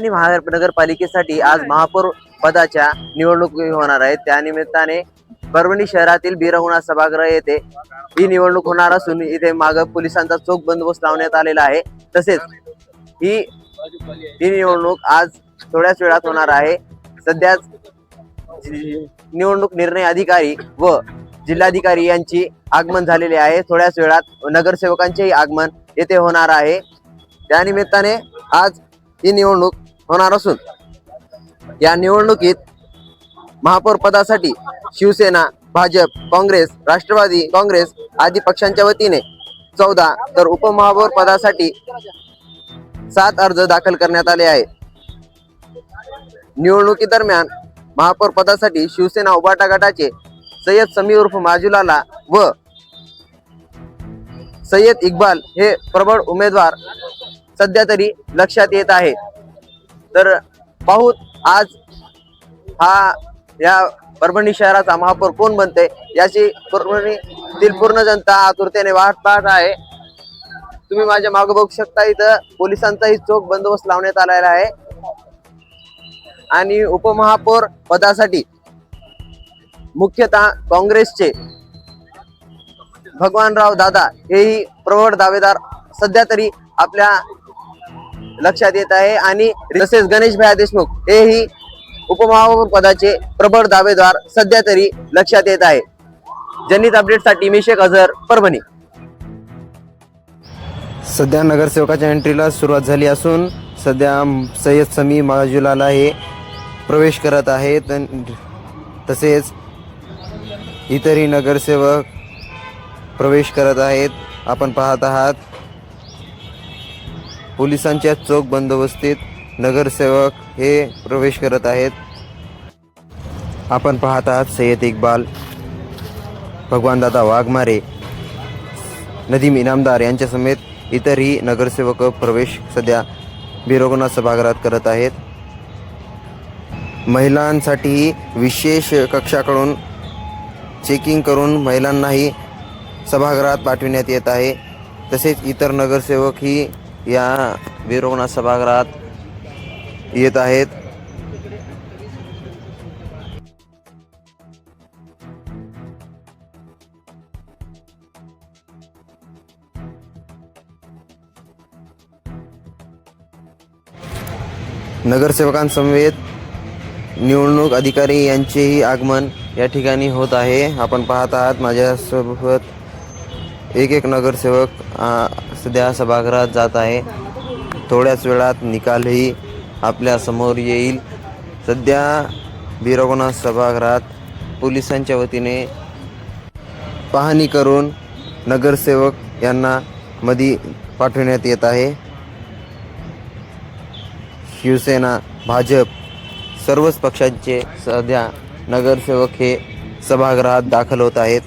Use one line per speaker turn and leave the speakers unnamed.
परभणी महानगरपालिकेसाठी आज महापौर पदाच्या निवडणुकी होणार आहेत। त्या निमित्ताने परभणी शहरातील बिरगुणा सभागृह येथे ही निवडणूक होणार असून इथे मागे पोलिसांचा चोख बंदोबस्त लावण्यात आलेला आहे। तसेच ही निवडणूक आज थोड्याच वेळात होणार आहे। सध्याच निवडणूक निर्णय अधिकारी व जिल्हाधिकारी यांची आगमन झालेले आहे। थोड्याच वेळात नगरसेवकांचेही आगमन येथे होणार आहे। त्या निमित्ताने आज ही निवडणूक होणार असून या निवडणुकीत महापौर पदासाठी शिवसेना, भाजप, काँग्रेस, राष्ट्रवादी काँग्रेस आदी पक्षांच्या वतीने 14 तर उपमहापौर पदासाठी 7 अर्ज दाखल करण्यात आले आहेत। निवडणुकी दरम्यान महापौर पदासाठी शिवसेना उभाटा गटाचे सय्यद समी उर्फ माजुलाला व सय्यद इक्बाल हे प्रबळ उमेदवार सध्या तरी लक्षात येत आहे। तर पाहूत आज या परभणी शहराचा महापौर कोण बनते याची परभणीतील पूर्ण जनता आतुरतेने वाट पाहत आहे। तुम्ही माझ्या मागे बघू शकता, इथं पोलिसांचाही चोख बंदोबस्त लावण्यात आलेला आहे। आणि उपमहापौर पदासाठी मुख्यतः काँग्रेसचे भगवानराव दादा हेही प्रबळ दावेदार सध्या तरी आपल्या लक्षात येत आहे। आणि तसेच गणेश भाई देशमुख हेही उपमहापौर पदाचे प्रबळ दावेदार सध्या तरी लक्षात येत आहे। जनहित अपडेटसाठी मी शेख अझर, परभणी।
सध्या नगरसेवकाच्या एंट्रीला सुरुवात झाली असून सध्या सय्यद समी माजुलाला हे प्रवेश करत आहेत। तसेच इतरही नगरसेवक प्रवेश करत आहेत। आपण पाहत आहात पोलिसांच्या चोख बंदोबस्तीत नगरसेवक हे प्रवेश करत आहेत। आपण पाहत आहात सय्यद इक्बाल, भगवानदादा वाघमारे, नदीम इनामदार यांच्या समेत इतरही नगरसेवक प्रवेश सध्या बिरगुणा सभागृहात करत आहेत। महिलांसाठी विशेष कक्षाकडून चेकिंग करून महिलांनाही सभागृहात पाठविण्यात येत आहे। तसेच इतर नगरसेवकही या बिरगुणा सभागृहात येत आहेत। नगरसेवकांसमवेत निवडणूक अधिकारी यांचेही आगमन या ठिकाणी होत आहे। आपण पाहत आहात माझ्यासोबत एक नगरसेवक सध्या सभागृहात जात आहे। थोड्याच वेळात निकालही आपल्या समोर येईल। सध्या बिरगुणा सभागृहात पोलिसांच्या वतीने पाहणी करून नगरसेवक यांना मध्ये पाठवण्यात येत आहे। शिवसेना, भाजप सर्वच पक्षांचे सध्या नगरसेवक हे सभागृहात दाखल होत आहेत।